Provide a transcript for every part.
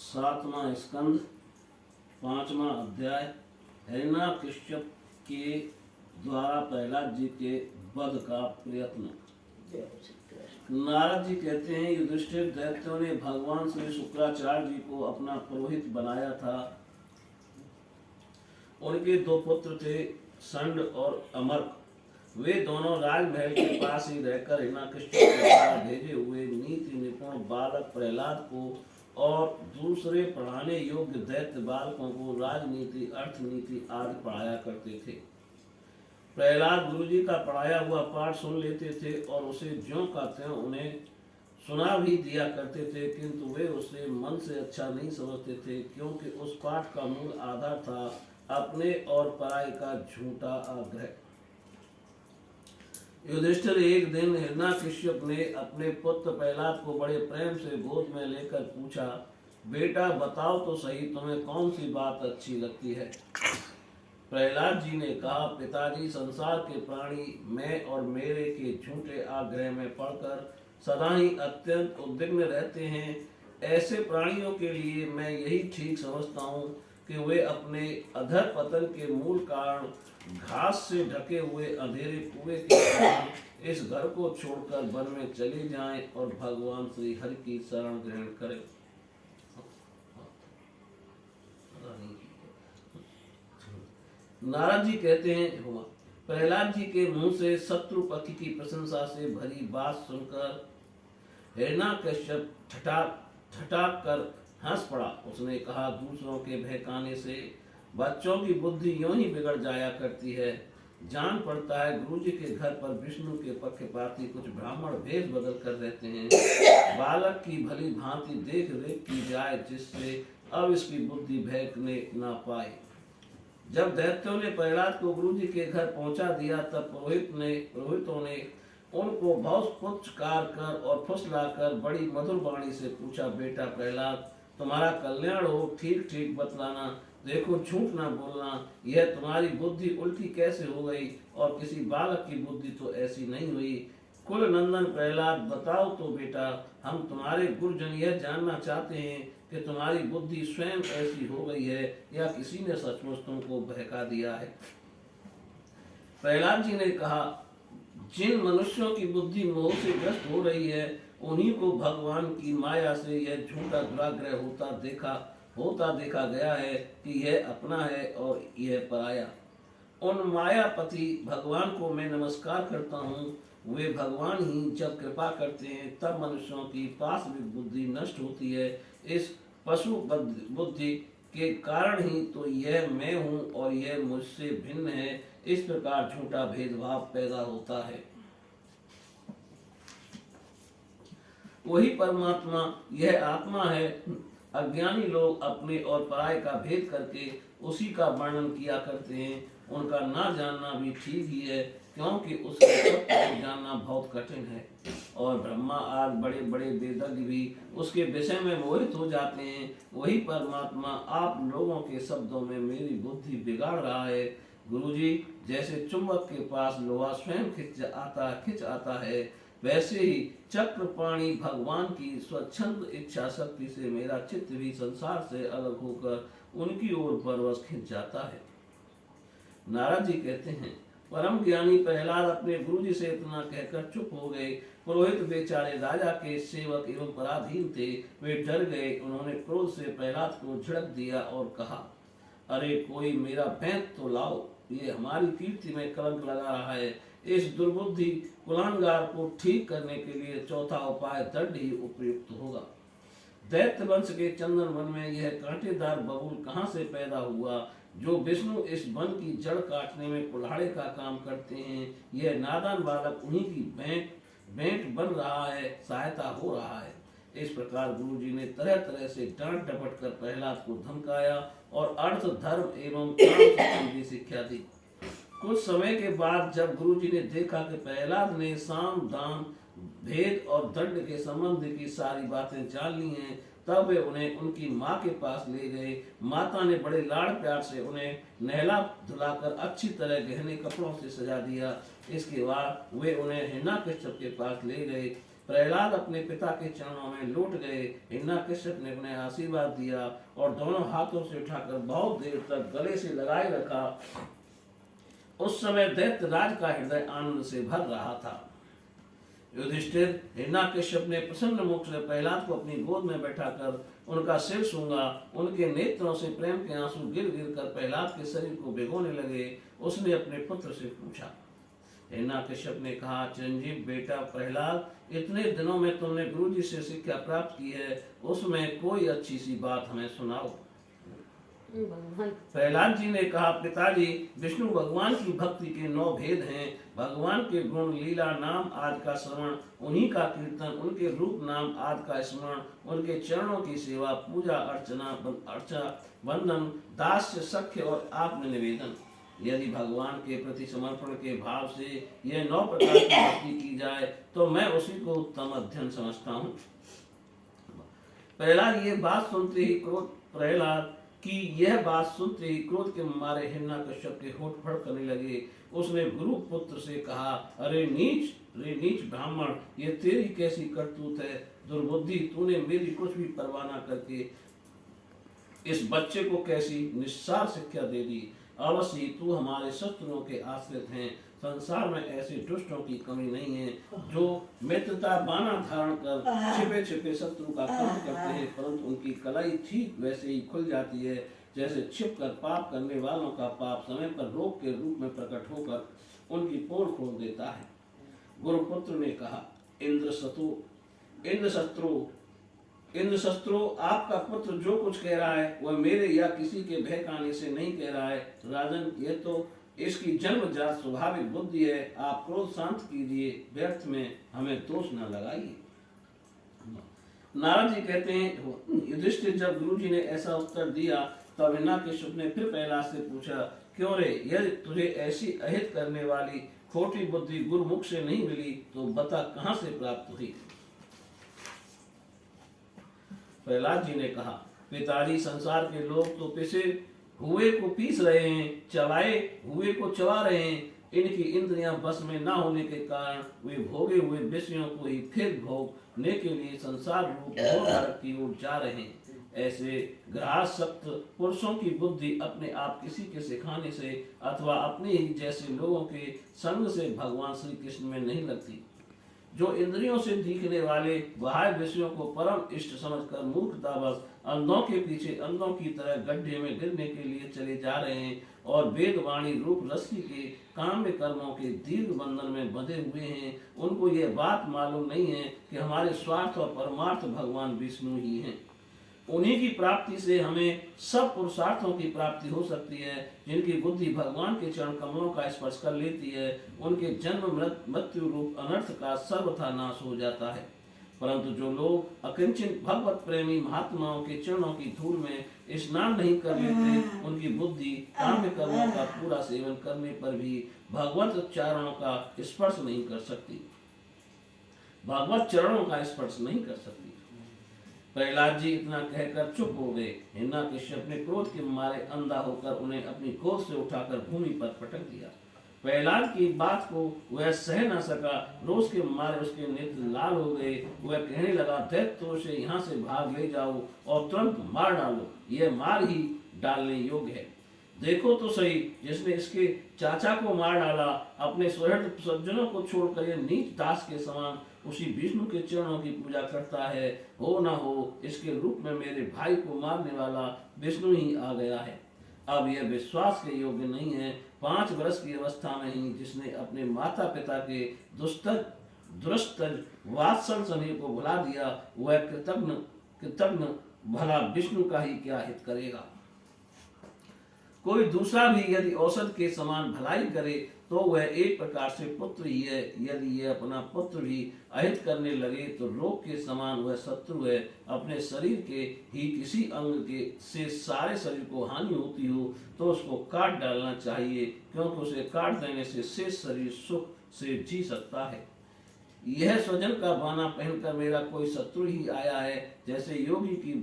सातवां स्कंद, पांचवा अध्याय। हिरण्यकश्यप के द्वारा प्रहलाद जी के वध का प्रयत्न। नारद जी कहते हैं, युधिष्ठिर, दैत्यों ने भगवान श्री शुक्राचार्य जी को अपना पुरोहित बनाया था। उनके दो पुत्र थे, संड और अमर्क। वे दोनों राजमहल के पास ही रहकर हिरण्यकश्यप के द्वारा भेजे हुए नीति निपुण बालक प्रहलाद को और दूसरे पढ़ाने योग्य दैत्य बालकों को राजनीति, अर्थनीति आदि पढ़ाया करते थे। प्रहलाद गुरुजी का पढ़ाया हुआ पाठ सुन लेते थे और उसे ज्यों का त्यों उन्हें सुना भी दिया करते थे, किंतु वे उसे मन से अच्छा नहीं समझते थे, क्योंकि उस पाठ का मूल आधार था अपने और पराई का झूठा आग्रह। युधिष्ठिर, एक दिन हिरण्यकश्यप ने अपने पुत्र प्रहलाद को बड़े प्रेम से गोद में लेकर पूछा, बेटा बताओ तो सही, तुम्हें कौन सी बात अच्छी लगती है? प्रहलाद जी ने कहा, पिताजी, संसार के प्राणी मैं और मेरे के झूठे आग्रह में पड़कर सदा ही अत्यंत उद्विग्न रहते हैं। ऐसे प्राणियों के लिए मैं यही ठीक समझता हूँ कि वे अपने अधर पतन के मूल कारण घास से ढके हुए अंधेरे कुएं के कारण इस घर को छोड़कर वन में चले जाएं और भगवान श्री हरि की शरण ग्रहण करें। नारद जी कहते हैं, प्रहलाद जी के मुंह से शत्रु पक्ष की प्रशंसा से भरी बात सुनकर हिरण्यकश्यप ठठाक कर हंस पड़ा। उसने कहा, दूसरों के बहकाने से बच्चों की बुद्धि यूं ही बिगड़ जाया करती है। जान पड़ता है गुरुजी के घर पर विष्णु के पक्षपाती कुछ ब्राह्मण भेष बदल कर रहते हैं। बालक की भली भांति देख रेख की जाए, जिससे अब इसकी बुद्धि बहकने न पाए। जब दैत्यों ने प्रहलाद को गुरुजी के घर पहुंचा दिया, तब पुरोहितों ने उनको बहुत पुचकार कर और फुसलाकर बड़ी मधुर वाणी से पूछा, बेटा प्रहलाद, तुम्हारा कल्याण हो, ठीक ठीक बतलाना, देखो झूठ ना बोलना। यह तुम्हारी बुद्धि उल्टी कैसे हो गई और किसी बालक की बुद्धि तो ऐसी नहीं हुई। कुल नंदन प्रहलाद, बताओ तो बेटा, हम तुम्हारे गुरुजन यह जानना चाहते हैं कि तुम्हारी बुद्धि स्वयं ऐसी हो गई है या किसी ने सचमुच तुमको बहका दिया है। प्रहलाद जी ने कहा, जिन मनुष्यों की बुद्धि मोह से ग्रस्त हो रही है, उन्हीं को भगवान की माया से यह झूठा दुराग्रह होता देखा गया है कि यह अपना है और यह पराया। उन मायापति भगवान को मैं नमस्कार करता हूँ। वे भगवान ही जब कृपा करते हैं तब मनुष्यों की पाशविक बुद्धि नष्ट होती है। इस पशु बुद्धि के कारण ही तो यह मैं हूँ और यह मुझसे भिन्न है। इस प्रकार झूठा भेदभाव पैदा होता है। वही परमात्मा यह आत्मा है। अज्ञानी लोग अपने और पराय का भेद करके उसी का वर्णन किया करते हैं। उनका ना जानना भी ठीक ही है, क्योंकि उसके सत्य को जानना बहुत कठिन है और ब्रह्मा आदि बड़े बड़े वेदज्ञ भी उसके विषय में मोहित हो जाते हैं। वही परमात्मा आप लोगों के शब्दों में मेरी बुद्धि बिगाड़ रहा है। गुरुजी, जैसे चुंबक के पास लोहा स्वयं खिंच आता है, वैसे ही चक्रपाणी भगवान की स्वच्छंद इच्छा शक्ति से मेरा चित्त भी संसार से अलग होकर उनकी ओर परवश खिंच जाता है। नारद जी कहते हैं, परम ज्ञानी प्रहलाद अपने गुरुजी से इतना कहकर चुप हो गए। पुरोहित बेचारे राजा के सेवक एवं पराधीन थे, वे डर गए। उन्होंने क्रोध से प्रहलाद को झड़क दिया और कहा, अरे कोई मेरा बैंत तो लाओ, ये हमारी कीर्ति में कलंक लगा रहा है। इस दुर्बुद्धि कुलांगार को ठीक करने के लिए चौथा उपाय दंड ही उपयुक्त होगा। दैत्य वंश के चंदन वन में यह कांटेदार बबूल कहाँ से पैदा हुआ, जो विष्णु इस वन की जड़ काटने में कुल्हाड़े का काम करते हैं? यह नादान बालक उन्हीं की भेंट बन रहा है, सहायता हो रहा है। इस प्रकार गुरुजी ने तरह तरह से डांट डपट कर प्रहलाद को धमकाया और अर्थ, धर्म एवं काम संबंधी शिक्षा दी। कुछ समय के बाद जब गुरुजी ने देखा कि प्रहलाद ने साम, दान, भेद और दंड के संबंध की सारी बातें जान ली हैं, तब वे उन्हें उनकी माँ के पास ले गए। माता ने बड़े लाड़ प्यार से उन्हें नहला धुलाकर अच्छी तरह गहने कपड़ों से सजा दिया। इसके बाद वे उन्हें हिरण्यकश्यप के पास ले गए। प्रहलाद अपने पिता के चरणों में लौट गए। हिरण्यकश्यप ने उन्हें आशीर्वाद दिया और दोनों हाथों से उठाकर बहुत देर तक गले से लगाए रखा। उस समय दैत्यराज का हृदय आनंद से भर रहा था। युधिष्ठिर हिरण्यकश्यप ने प्रसन्न मुख से प्रहलाद को अपनी गोद में बैठाकर उनका सिर सूंघा। उनके नेत्रों से प्रेम के आंसू गिर गिर कर प्रहलाद के शरीर को भिगोने लगे। उसने अपने पुत्र से पूछा। हिरण्यकश्यप ने कहा, चिरंजीव बेटा प्रहलाद, इतने दिनों में तुमने गुरुजी से शिक्षा प्राप्त की है, उसमें कोई अच्छी सी बात हमें सुनाओ। प्रहलाद जी ने कहा, पिताजी, विष्णु भगवान की भक्ति के 9 भेद हैं। भगवान के गुण, लीला, नाम आदि का श्रवण, उन्हीं का कीर्तन, उनके रूप नाम आदि का स्मरण, उनके चरणों की सेवा, पूजा अर्चना, वंदन, दास्य, सख्य और आत्मनिवेदन। यदि भगवान के प्रति समर्पण के भाव से यह 9 प्रकार की भक्ति की जाए तो मैं उसी को उत्तम अध्ययन समझता हूँ। प्रहलाद यह बात सुनते ही क्रोध के मारे हिरण्यकश्यप के होंठ फड़कने लगे। उसने गुरु पुत्र से कहा, अरे नीच ब्राह्मण, ये तेरी कैसी करतूत है? दुर्बुद्धि, तूने मेरी कुछ भी परवाह न करके इस बच्चे को कैसी निस्सार शिक्षा दे दी। अवश्य तू हमारे शत्रुओं के आश्रित हैं। संसार में ऐसे दुष्टों की कमी नहीं है जो मित्रता बाना धारण कर छिपे छिपे शत्रु का काम करते हैं, परंतु उनकी कलाई ठीक वैसे ही खुल जाती है जैसे छिपकर पाप करने वालों का पाप समय पर रोग के रूप में प्रकट होकर उनकी पोल खोल देता है। गुरुपुत्र ने कहा, इंद्र शत्रु, आपका पुत्र जो कुछ कह रहा है वह मेरे या किसी के बहकाने से नहीं कह रहा है। राजन, यह तो इसकी जन्मजात स्वाभाविक बुद्धि है। आप क्रोध शांत कीजिए, व्यर्थ में हमें दोष न लगाइए। नारद जी कहते हैं, युधिष्ठिर जब गुरुजी ने ऐसा उत्तर दिया तब हिरण्यकश्यप ने फिर प्रहलाद से पूछा, क्यों रे, यदि तुझे ऐसी अहित करने वाली खोटी बुद्धि गुरुमुख से नहीं मिली तो बता कहां से प्राप्त हुई। प्रहलाद जी ने कहा, पिताजी, संसार के लोग तो पिसे हुए को पीस रहे हैं, चबाए हुए को चबा रहे हैं। इनकी इंद्रियां बस में ना होने के कारण वे भोगे हुए विषयों को ही फिर भोगने के लिए संसार रूप घोर नरक की ओर जा रहे हैं। ऐसे ग्रहासक्त पुरुषों की बुद्धि अपने आप किसी के सिखाने से अथवा अपने ही जैसे लोगों के संग से भगवान श्री कृष्ण में नहीं लगती। जो इंद्रियों से दिखने वाले बाह्य विषयों को परम इष्ट समझकर मूर्खतावश अंधों के पीछे अंधों की तरह गड्ढे में गिरने के लिए चले जा रहे हैं और वेदवाणी रूप रस्सी के काम्य कर्मों के दीर्घ बंधन में बंधे हुए हैं, उनको यह बात मालूम नहीं है कि हमारे स्वार्थ और परमार्थ भगवान विष्णु ही हैं। उन्हीं की प्राप्ति से हमें सब पुरुषार्थों की प्राप्ति हो सकती है। जिनकी बुद्धि भगवान के चरण कमलों का स्पर्श कर लेती है, उनके जन्म मृत्यु रूप अनर्थ का सर्वथा नाश हो जाता है। परंतु जो लोग अकिंचित भगवत प्रेमी महात्माओं के चरणों की धूल में स्नान नहीं कर लेते, उनकी बुद्धि काम्य कर्मों का पूरा सेवन करने पर भी भगवत चरणों का स्पर्श नहीं कर सकती, भगवत चरणों का स्पर्श नहीं कर सकती। प्रहलाद जी इतना कहकर चुप हो गए। हिरण्यकश्यप ने क्रोध के मारे अंधा होकर उन्हें अपनी गोद से उठाकर भूमि पर पटक दिया। प्रहलाद की बात को वह सह न सका। रोष के मारे उसके नेत्र लाल हो गए। वह कहने लगा, दैत्यों से यहाँ से भाग ले जाओ और तुरंत मार डालो। यह मार ही डालने योग्य है। देखो तो सही, जिसने इसके चाचा को मार डाला, अपने सुहृद सज्जनों को छोड़कर यह नीच दास के समान उसी विष्णु के चरणों की पूजा करता है। हो ना हो इसके रूप में मेरे भाई को मारने वाला विष्णु ही आ गया है। अब यह विश्वास के योग्य नहीं है। 5 वर्ष की अवस्था में ही जिसने अपने माता पिता के दुष्ट वात्सल स्नेह को भुला दिया, वह कृतज्ञ भला विष्णु का ही क्या हित करेगा। कोई दूसरा भी यदि औषध के समान भलाई करे तो वह एक प्रकार से पुत्र ही है। यदि यह अपना पुत्र भी अहित करने लगे तो रोग के समान वह शत्रु है। अपने शरीर के ही किसी अंग के से सारे शरीर को हानि होती हो तो उसको काट डालना चाहिए, क्योंकि उसे काट देने से शेष शरीर सुख से जी सकता है। यह स्वजन का बहाना पहनकर मेरा कोई शत्रु ही आया है। जैसे योगी की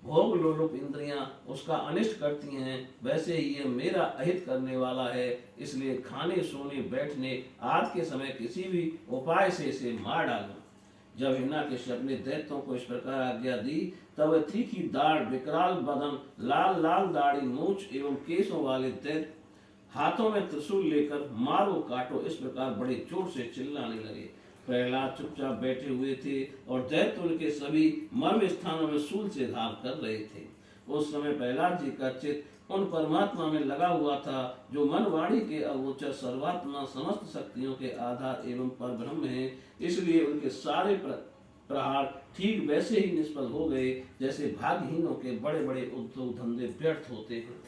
भोग लोलुप इंद्रियां उसका अनिष्ट करती हैं, वैसे ही ये मेरा अहित करने वाला है। इसलिए खाने सोने बैठने आदि के समय किसी भी उपाय से इसे मार डालो। जब हिरण्यकश्यप ने दैत्यों को इस प्रकार आज्ञा दी, तब वह तीखी दाढ़, विकराल बदन, लाल लाल दाढ़ी, मूछ एवं केसों वाले दैत्य हाथों में त्रिशूल लेकर मारो काटो इस प्रकार बड़े जोर से चिल्लाने लगे। प्रहलाद चुपचाप बैठे हुए थे और दैत्य उनके सभी मर्म स्थानों में शूल से घाव कर रहे थे। उस समय प्रहलाद जी का चित्त उन परमात्मा में लगा हुआ था जो मनवाणी के अगोचर सर्वात्मा, समस्त शक्तियों के आधार एवं परब्रह्म है। इसलिए उनके सारे प्रहार ठीक वैसे ही निष्फल हो गए जैसे भाग्यहीनों के बड़े बड़े उद्योग धंधे व्यर्थ होते हैं।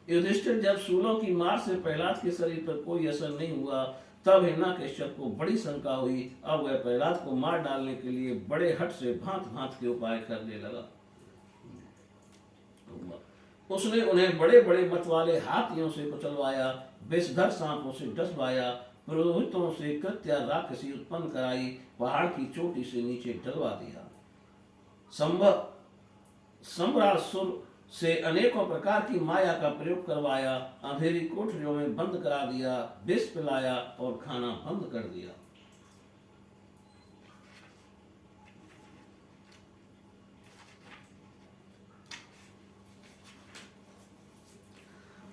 युधिष्ठिर जब शूलों की मार से प्रहलाद के शरीर पर कोई असर नहीं हुआ, तब हिरण्यकश्यप को बड़ी शंका हुई। अब वह प्रहलाद को मार डालने के लिए बड़े हट से भांत भांत के उपाय करने लगा। उसने उन्हें बड़े बड़े मत वाले हाथियों से कुचलवाया, विषधर सांपों से डसवाया, पुरोहितों से कृत्या राक्षसी उत्पन्न कराई, पहाड़ की चोटी से नीचे डलवा दिया। सम्रासुर से अनेकों प्रकार की माया का प्रयोग करवाया, अंधेरी कोठरियों में बंद करा दिया, विष पिलाया और खाना बंद कर दिया।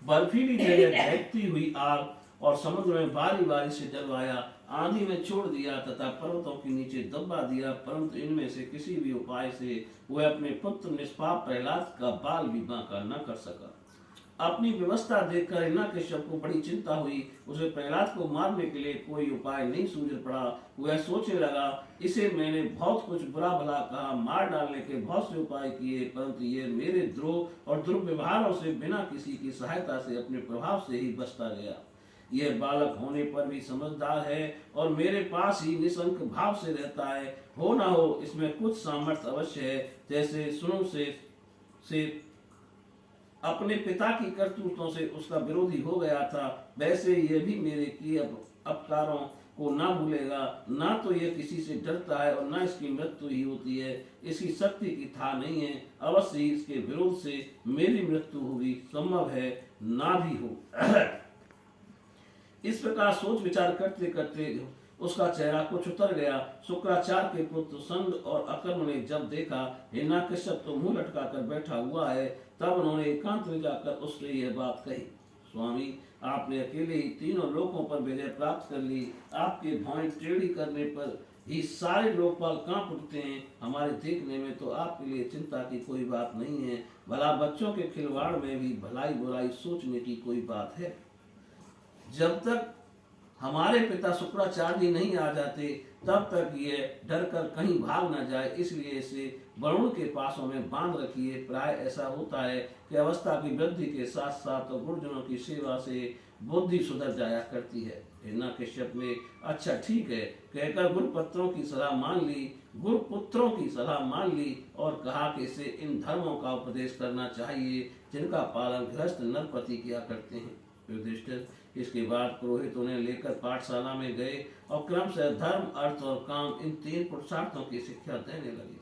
बर्फीली जगह दहकती हुई आग और समुद्र में बारी बारी से जलवाया, आंधी में छोड़ दिया तथा पर्वतों के नीचे दबा दिया, परंतु इनमें से किसी भी उपाय से वह अपने पुत्र निष्पाप प्रहलाद का बाल भी बांका न कर सका। अपनी व्यवस्था देखकर हिरण्यकश्यप को बड़ी चिंता हुई। उसे प्रहलाद को मारने के लिए कोई उपाय नहीं सूझ पड़ा। वह सोचने लगा, इसे मैंने बहुत कुछ बुरा भला कहा, मार डालने के बहुत से उपाय किए, परंतु ये मेरे द्रोह और दुर्व्यवहारों से बिना किसी की सहायता से अपने प्रभाव से ही बचता गया। यह बालक होने पर भी समझदार है और मेरे पास ही निशंक भाव से रहता है। हो ना हो इसमें कुछ सामर्थ्य अवश्य है। जैसे सुनो से अपने पिता की करतूतों से उसका विरोधी हो गया था, वैसे यह भी मेरे किए अपकारों को ना भूलेगा। ना तो यह किसी से डरता है और ना इसकी मृत्यु ही होती है। इसकी शक्ति की था नहीं है, अवश्य ही इसके विरोध से मेरी मृत्यु होगी, संभव है ना भी हो। इस प्रकार सोच विचार करते करते उसका चेहरा कुछ उतर गया। शुक्राचार्य के पुत्र संग और अकर्म ने जब देखा हिरण्यकश्यप तो मुंह लटका कर बैठा हुआ है, तब उन्होंने एकांत में जाकर उससे यह बात कही, स्वामी आपने अकेले ही तीनों लोकों पर विजय प्राप्त कर ली। आपके भौएं टेढ़ी करने पर ही सारे लोकपाल कांप उठते हैं। हमारे देखने में तो आपके लिए चिंता की कोई बात नहीं है। भला बच्चों के खिलवाड़ में भी भलाई बुराई सोचने की कोई बात है। जब तक हमारे पिता शुक्राचार्य जी नहीं आ जाते तब तक ये डर कर कहीं भाग न जाए, इसलिए इसे वरुण के पासों में बांध रखिए। प्राय ऐसा होता है कि अवस्था की वृद्धि के साथ साथ तो गुरुजनों की सेवा से बुद्धि सुधर जाया करती है। हिरण्यकश्यप ने अच्छा ठीक है कहकर गुरुपुत्रों की सलाह मान ली और कहा कि इसे इन धर्मों का उपदेश करना चाहिए जिनका पालन गृहस्थ नरपति किया करते हैं। युधिष्ठिर इसके बाद पुरोहित उन्हें लेकर पाठशाला में गए और क्रमशः धर्म, अर्थ और काम इन तीन पुरुषार्थों की शिक्षा देने लगे।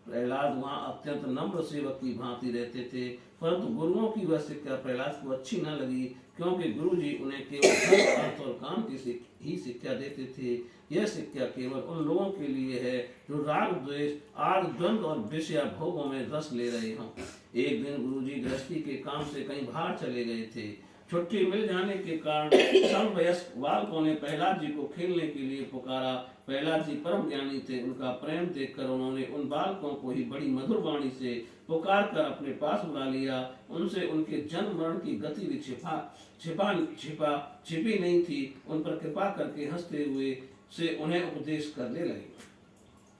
प्रहलाद वहाँ अत्यंत नम्र सेवक की भांति रहते थे, परंतु गुरुओं की वह शिक्षा प्रहलाद को अच्छी न लगी, क्योंकि गुरुजी उन्हें केवल धर्म, अर्थ और काम की ही शिक्षा देते थे। यह शिक्षा केवल उन लोगों के लिए है जो राग, द्वेष, आदि, द्वंद्व और विषय भोगों में रस ले रहे हों। एक दिन गुरुजी गृहस्थी के काम से कहीं बाहर चले गए थे। छुट्टी मिल जाने के कारण समवयस्क बालकों ने प्रहलाद जी को खेलने के लिए पुकारा। प्रहलाद जी परम ज्ञानी थे, उनका प्रेम देखकर उन्होंने उन बालकों को ही बड़ी मधुर वाणी से पुकार कर अपने पास बुला लिया। उनसे उनके जन्म मरण की गति भी छिपी नहीं थी। उन पर कृपा करके हंसते हुए से उन्हें उपदेश करने लगे।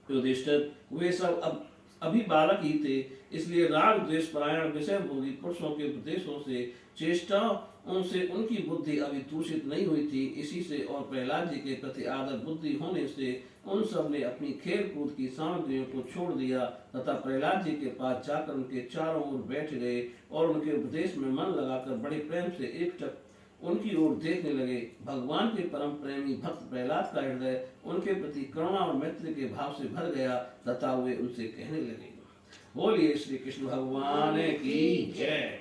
युधिष्ठिर वे सब अभी बालक ही थे, इसलिए राग, द्वेष परायण, विषय भोगी पुरुषों के उपदेशों से चेष्टा उनसे उनकी बुद्धि अभी दूषित नहीं हुई थी। इसी से और प्रहलाद जी के प्रति आदर बुद्धि होने से उन सब ने अपनी खेल कूद की सामग्रियों को छोड़ दिया तथा प्रहलाद जी के पास जाकर उनके चारों ओर बैठ गए और उनके उपदेश में मन लगाकर बड़े प्रेम से एकटक उनकी ओर देखने लगे। भगवान के परम प्रेमी भक्त प्रहलाद का हृदय उनके प्रति करुणा और मैत्री के भाव से भर गया तथा वे उनसे कहने लगे, बोलिए श्री कृष्ण भगवान की जय।